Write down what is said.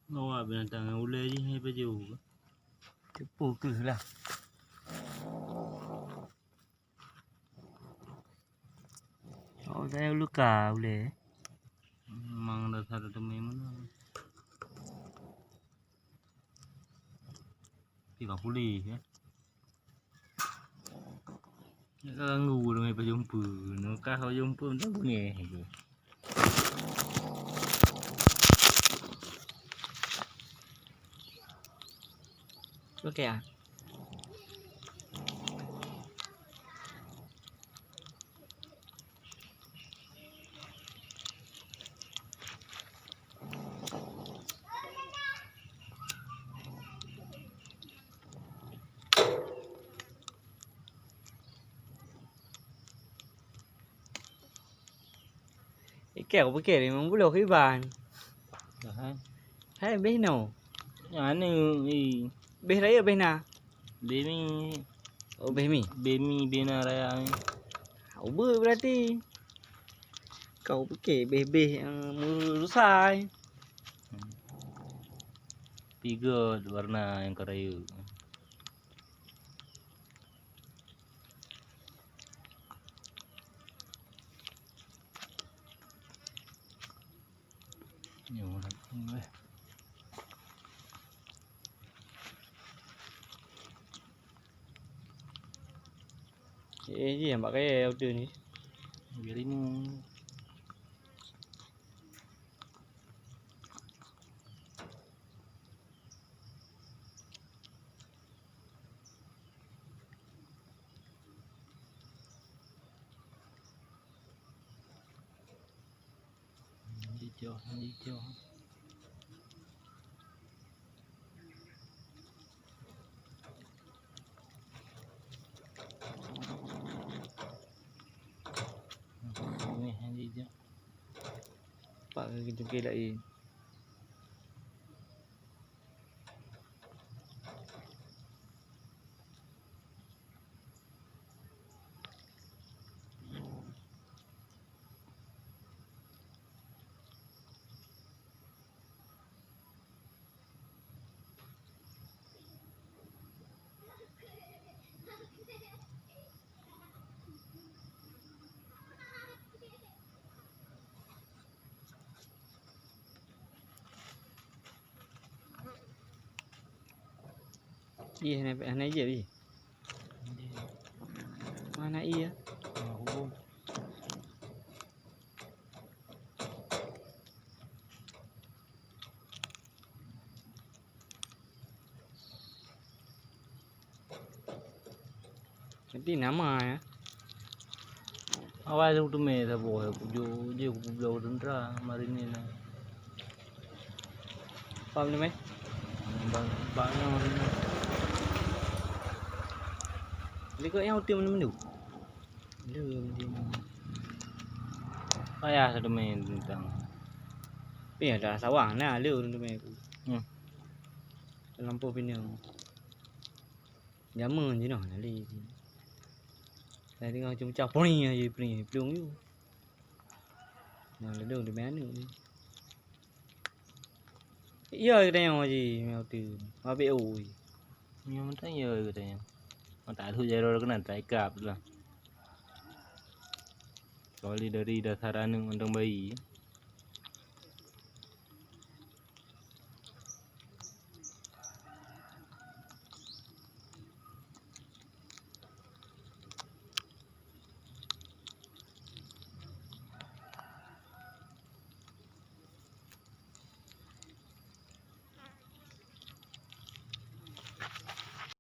Bawa binatang yang ular je sampai jauh. Tipu ke lah. Oh, saya luka boleh. Memang dasar demi mana. Tiga pulih ya. Ganggu demi berjumpa. Nak kau jumpa tak bunyi tu. Okey ah. Kẹo với kẹo thì mình muốn đồ khí bàn. Hay bên nào? Anu Bên đấy ở bên nào? bemi Oh, bên bemi bina raya ni. Kau ber berarti. Kau fikir bebe rusai. Tiga warna yang keraya. Ni orang ni. Gì mà cái eo từ này. Biarin hijau. Ni hijau. Pak gitu kirain. Iya, này gì vậy? Mana iya? Hubung. Nanti nama ya. Awal tu me dah boleh puju je pulau tentera mari ni lah. Paham ni mai? Bang hari ni. Likut yang utim mana-mana. Belum dia. Ayah satu main tentang. Tapi dah sawang nah lu tu mai aku. Lampu pinang. Jaman je noh nali. Saya tengok cuma cap puni aja puni pelung you. Nah ledong di mana ni? Iya kita yang aje mau tu. Habis oi. Yang mana ya katanya. Tak tahu jaro kena tak ikap lah. Kali dari dasaran untuk bayi.